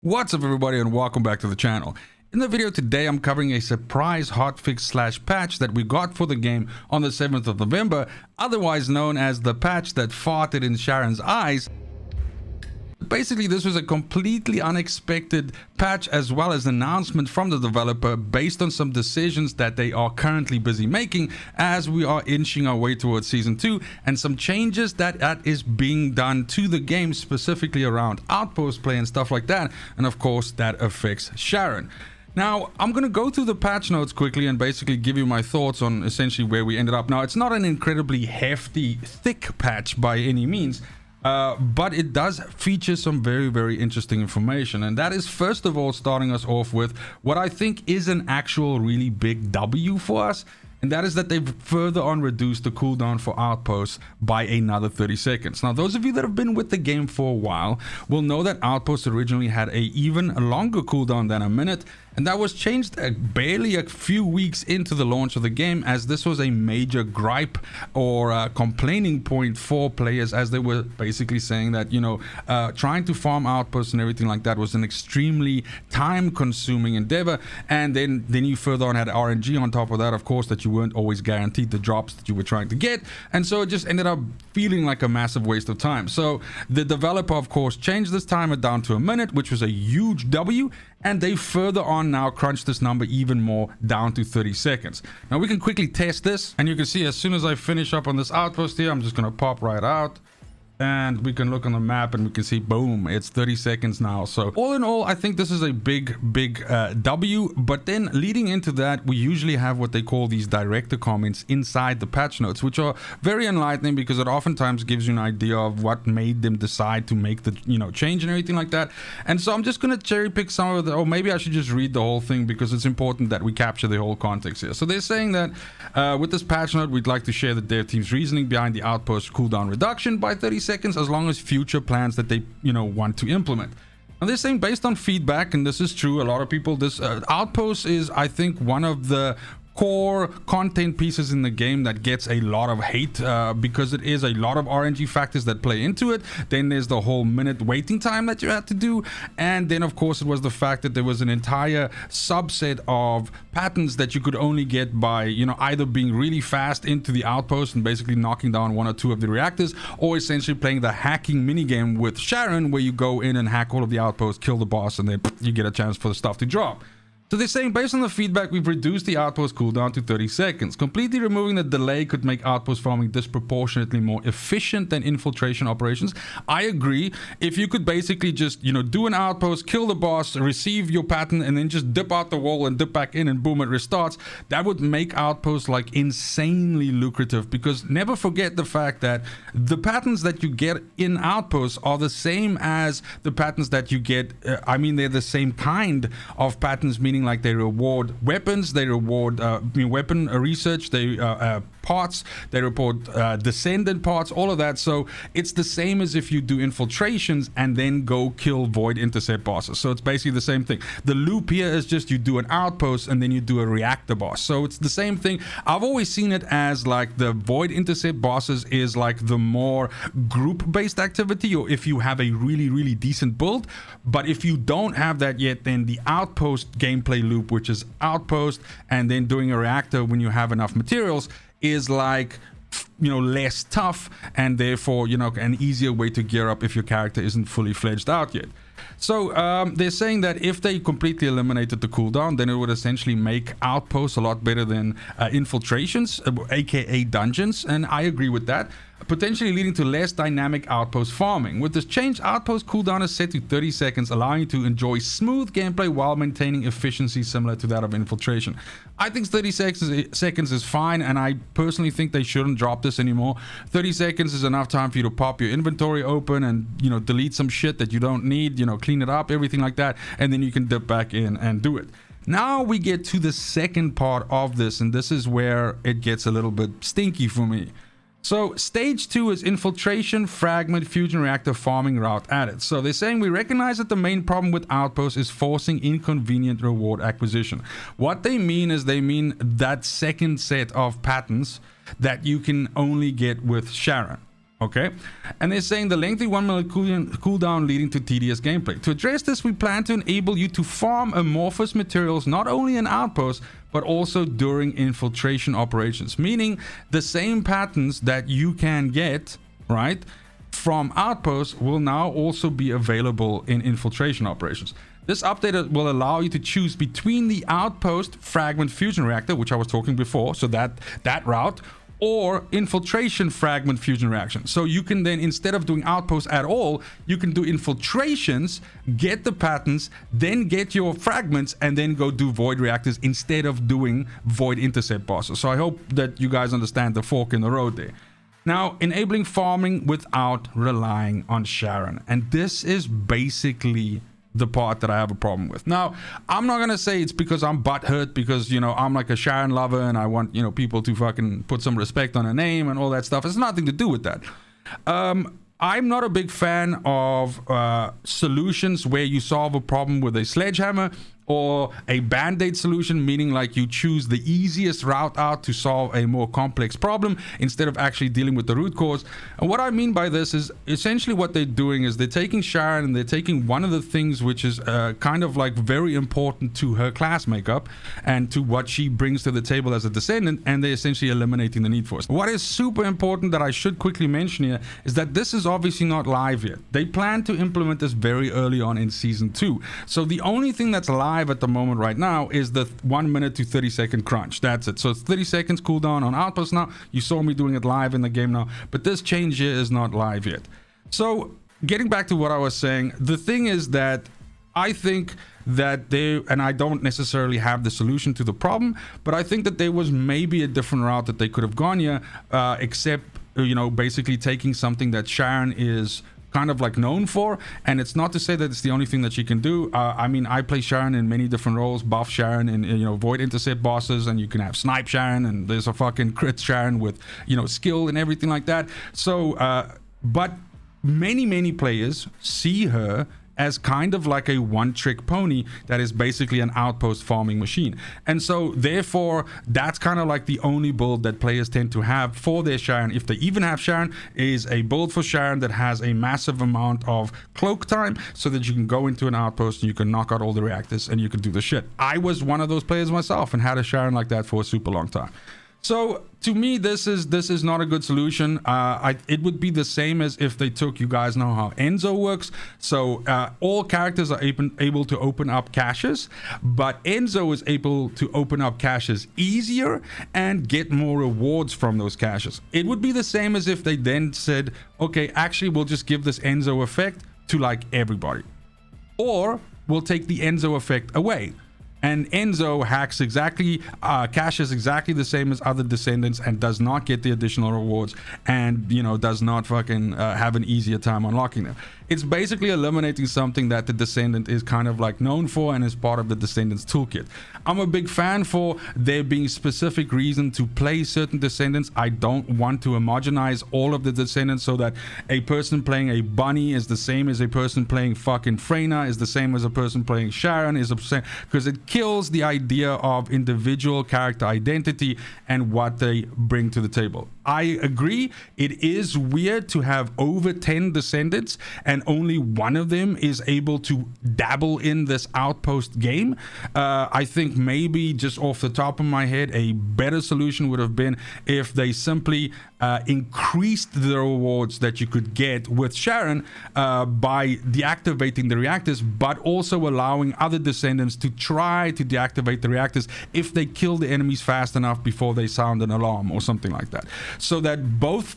What's up everybody and welcome back to the channel. In the video today I'm covering a surprise hotfix / patch that we got for the game on the 7th of November, otherwise known as the patch that farted in Sharen's eyes. Basically, this was a completely unexpected patch as well as announcement from the developer based on some decisions that they are currently busy making as we are inching our way towards season 2, and some changes that is being done to the game, specifically around Outpost play and stuff like that, and of course that affects Sharen. Now, I'm going to go through the patch notes quickly and basically give you my thoughts on essentially where we ended up. Now, it's not an incredibly hefty, thick patch by any means, but it does feature some very interesting information, and that is first of all starting us off with what I think is an actual really big W for us, and that is that they've further on reduced the cooldown for Outposts by another 30 seconds. Now, those of you that have been with the game for a while will know that Outposts originally had a even longer cooldown than a minute, and that was changed barely a few weeks into the launch of the game, as this was a major gripe or complaining point for players, as they were basically saying that, you know, trying to farm outposts and everything like that was an extremely time-consuming endeavor. And then you further on had RNG on top of that, of course, that you weren't always guaranteed the drops that you were trying to get, and so it just ended up feeling like a massive waste of time. So the developer, of course, changed this timer down to a minute, which was a huge W, and they further on now crunched this number even more down to 30 seconds. Now we can quickly test this, and you can see as soon as I finish up on this outpost here, I'm just gonna pop right out, and we can look on the map and we can see, boom, it's 30 seconds now. So all in all, I think this is a big W. But then leading into that, we usually have what they call these director comments inside the patch notes, which are very enlightening because it oftentimes gives you an idea of what made them decide to make the, you know, change and everything like that. And so I'm just going to cherry pick some of the, or maybe I should just read the whole thing because it's important that we capture the whole context here. So they're saying that with this patch note, we'd like to share the dev team's reasoning behind the Outpost cooldown reduction by 30 seconds, as long as future plans that they, you know, want to implement. And they're saying based on feedback, and this is true, a lot of people, this Outpost is, I think, one of the core content pieces in the game that gets a lot of hate because it is a lot of RNG factors that play into it. Then there's the whole minute waiting time that you had to do, and then of course it was the fact that there was an entire subset of patterns that you could only get by, you know, either being really fast into the outpost and basically knocking down 1 or 2 of the reactors, or essentially playing the hacking minigame with Sharen, where you go in and hack all of the outposts, kill the boss, and then you get a chance for the stuff to drop. So they're saying based on the feedback, we've reduced the outpost cooldown to 30 seconds. Completely removing the delay could make outpost farming disproportionately more efficient than infiltration operations. I agree. If you could basically just, you know, do an outpost, kill the boss, receive your pattern, and then just dip out the wall and dip back in, and boom, it restarts, that would make outposts like insanely lucrative, because never forget the fact that the patterns that you get in outposts are the same as the patterns that you get. I mean, they're the same kind of patterns, meaning like they reward weapons, they reward weapon research, they parts, they report descendant parts, all of that. So it's the same as if you do infiltrations and then go kill void intercept bosses. So it's basically the same thing. The loop here is just you do an outpost and then you do a reactor boss. So it's the same thing. I've always seen it as like the void intercept bosses is like the more group based activity, or if you have a really decent build. But if you don't have that yet, then the outpost gameplay loop, which is outpost and then doing a reactor when you have enough materials, is like, you know, less tough, and therefore, you know, an easier way to gear up if your character isn't fully fledged out yet. So they're saying that if they completely eliminated the cooldown, then it would essentially make outposts a lot better than infiltrations, aka dungeons, and I agree with that, potentially leading to less dynamic outpost farming. With this change, outpost cooldown is set to 30 seconds, allowing you to enjoy smooth gameplay while maintaining efficiency similar to that of infiltration. I think 30 seconds is fine, and I personally think they shouldn't drop this anymore. 30 seconds is enough time for you to pop your inventory open and, you know, delete some shit that you don't need, you know, clean it up, everything like that, and then you can dip back in and do it. Now we get to the second part of this, and this is where it gets a little bit stinky for me. So stage 2 is infiltration, fragment, fusion reactor farming route added. So they're saying we recognize that the main problem with Outpost is forcing inconvenient reward acquisition. What they mean is they mean that second set of patterns that you can only get with Sharen. Okay, and they're saying the lengthy 1 minute cooldown leading to tedious gameplay. To address this, we plan to enable you to farm amorphous materials not only in Outpost, but also during infiltration operations, meaning the same patterns that you can get, right, from Outpost will now also be available in infiltration operations. This update will allow you to choose between the Outpost fragment fusion reactor, which I was talking before, so that route, or infiltration fragment fusion reaction. So you can then, instead of doing Outposts at all, you can do infiltrations, get the patterns, then get your fragments, and then go do void reactors instead of doing void intercept bosses. So I hope that you guys understand the fork in the road there. Now, enabling farming without relying on Sharon. And this is basically the part that I have a problem with. Now, I'm not gonna say it's because I'm butthurt because, you know, I'm like a Sharon lover and I want, you know, people to fucking put some respect on her name and all that stuff. It's nothing to do with that. I'm not a big fan of solutions where you solve a problem with a sledgehammer or a band-aid solution, meaning like you choose the easiest route out to solve a more complex problem instead of actually dealing with the root cause. And what I mean by this is essentially what they're doing is they're taking Sharon and they're taking one of the things which is kind of like very important to her class makeup and to what she brings to the table as a Descendant, and they're essentially eliminating the need for it. What is super important that I should quickly mention here is that this is obviously not live yet. They plan to implement this very early on in Season 2. So the only thing that's live at the moment right now is the 1 minute to 30-second crunch. That's it. So it's 30 seconds cooldown on Outpost now. You saw me doing it live in the game now, but this change here is not live yet. So getting back to what I was saying, the thing is that I think that and I don't necessarily have the solution to the problem, but I think that there was maybe a different route that they could have gone here, except, you know, basically taking something that Sharon is kind of like known for, and it's not to say that it's the only thing that she can do. I mean, I play Sharon in many different roles, buff Sharon and, you know, void intercept bosses, and you can have snipe Sharon, and there's a fucking crit Sharon with, you know, skill and everything like that. So but many players see her as kind of like a one-trick pony that is basically an Outpost farming machine. And so therefore that's kind of like the only build that players tend to have for their Sharon, if they even have Sharon, is a build for Sharon that has a massive amount of cloak time so that you can go into an Outpost and you can knock out all the reactors and you can do the shit. I was one of those players myself and had a Sharon like that for a super long time. So to me, this is not a good solution. It would be the same as if they took, you guys know how Enzo works. So all characters are able to open up caches, but Enzo is able to open up caches easier and get more rewards from those caches. It would be the same as if they then said, okay, actually, we'll just give this Enzo effect to like everybody, or we'll take the Enzo effect away. And Enzo hacks exactly, caches exactly the same as other Descendants and does not get the additional rewards and, you know, does not fucking have an easier time unlocking them. It's basically eliminating something that the Descendant is kind of like known for and is part of the Descendant's toolkit. I'm a big fan for there being specific reason to play certain Descendants. I don't want to homogenize all of the Descendants so that a person playing a Bunny is the same as a person playing fucking Freyna, is the same as a person playing Sharon, is the same, because it kills the idea of individual character identity and what they bring to the table. I agree, it is weird to have over 10 Descendants and only one of them is able to dabble in this Outpost game. I think maybe just off the top of my head, a better solution would have been if they simply increased the rewards that you could get with Sharon by deactivating the reactors, but also allowing other Descendants to try to deactivate the reactors if they kill the enemies fast enough before they sound an alarm or something like that. So that both,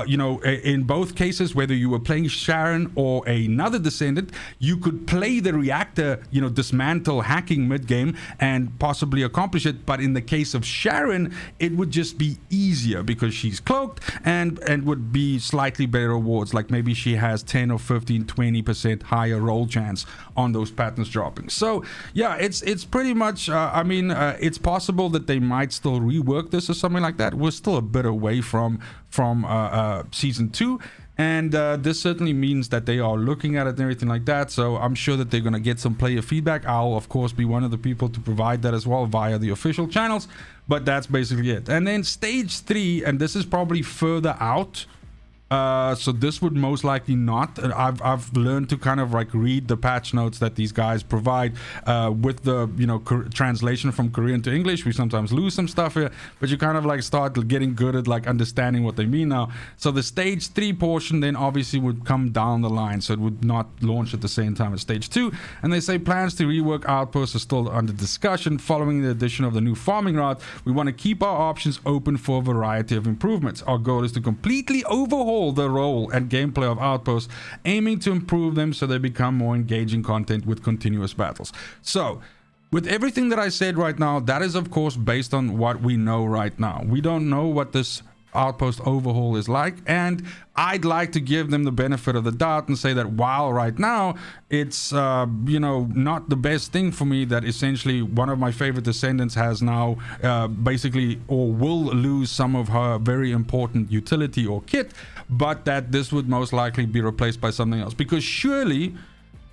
you know, in both cases, whether you were playing Sharon or another Descendant, you could play the reactor, you know, dismantle hacking mid-game and possibly accomplish it. But in the case of Sharon, it would just be easier because she's cloaked and would be slightly better rewards. Like maybe she has 10 or 15, 20% higher roll chance on those patterns dropping. So yeah, it's pretty much, I mean, it's possible that they might still rework this or something like that. We're still a bit away from Season 2. And this certainly means that they are looking at it and everything like that. So I'm sure that they're going to get some player feedback. I'll, of course, be one of the people to provide that as well via the official channels. But that's basically it. And then stage 3, and this is probably further out. So this would most likely not. I've learned to kind of like read the patch notes that these guys provide with the, you know, translation from Korean to English. We sometimes lose some stuff here, but you kind of like start getting good at like understanding what they mean now. So the stage 3 portion then obviously would come down the line, so it would not launch at the same time as stage 2. And they say plans to rework Outpost are still under discussion following the addition of the new farming route. We want to keep our options open for a variety of improvements. Our goal is to completely overhaul the role and gameplay of Outposts, aiming to improve them so they become more engaging content with continuous battles. So with everything that I said right now, that is of course based on what we know right now. We don't know what this Outpost overhaul is like, and I'd like to give them the benefit of the doubt and say that while right now it's you know, not the best thing for me that essentially one of my favorite Descendants has now basically, or will lose some of her very important utility or kit, but that this would most likely be replaced by something else, because surely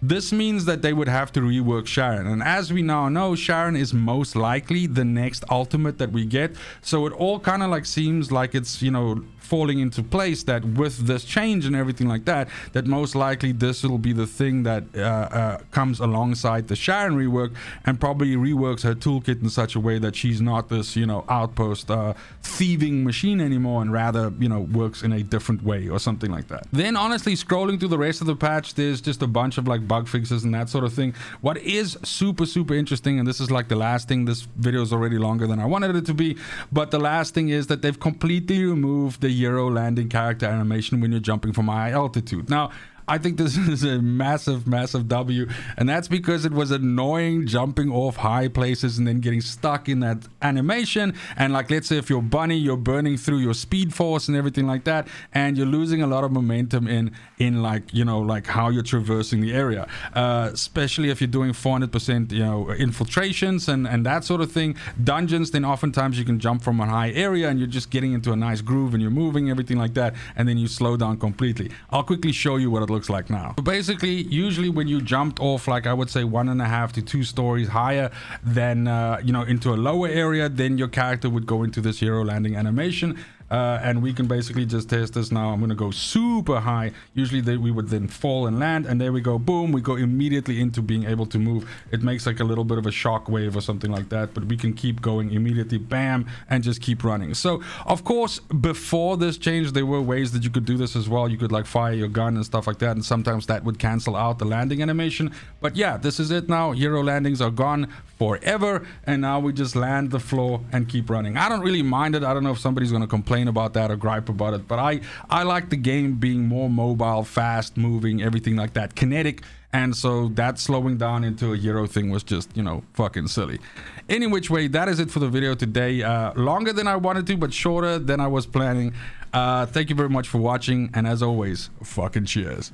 this means that they would have to rework Sharen, and as we now know, Sharen is most likely the next ultimate that we get. So it all kind of like seems like it's, you know, falling into place that with this change and everything like that, that most likely this will be the thing that comes alongside the Sharen rework, and probably reworks her toolkit in such a way that she's not this, you know, Outpost thieving machine anymore, and rather, you know, works in a different way or something like that. Then honestly, scrolling through the rest of the patch, there's just a bunch of like bug fixes and that sort of thing. What is super interesting, and this is like the last thing, this video is already longer than I wanted it to be, but the last thing is that they've completely removed the Euro landing character animation when you're jumping from high altitude. Now I think this is a massive W, and that's because it was annoying jumping off high places and then getting stuck in that animation. And like, let's say if you're bunny, you're burning through your speed force and everything like that, and you're losing a lot of momentum in like, you know, like how you're traversing the area, especially if you're doing 400%, you know, infiltrations and that sort of thing. Dungeons, then oftentimes you can jump from a high area and you're just getting into a nice groove and you're moving, everything like that, and then you slow down completely. I'll quickly show you what it looks like now. So basically, usually when you jumped off, like I would say 1.5 to 2 stories higher than you know, into a lower area, then your character would go into this hero landing animation. And we can basically just test this now. I'm going to go super high. Usually we would then fall and land, and there we go, boom, we go immediately into being able to move. It makes like a little bit of a shock wave or something like that, but we can keep going immediately, bam, and just keep running. So of course, before this change, there were ways that you could do this as well. You could like fire your gun and stuff like that, and sometimes that would cancel out the landing animation. But yeah, this is it now. Hero landings are gone forever, and now we just land the floor and keep running. I don't really mind it. I don't know if somebody's going to complain about that or gripe about it, but I like the game being more mobile, fast moving, everything like that, kinetic, and so that slowing down into a hero thing was just, you know, fucking silly. Any which way, that is it for the video today. Longer than I wanted to, but shorter than I was planning. Thank you very much for watching, and as always, fucking cheers.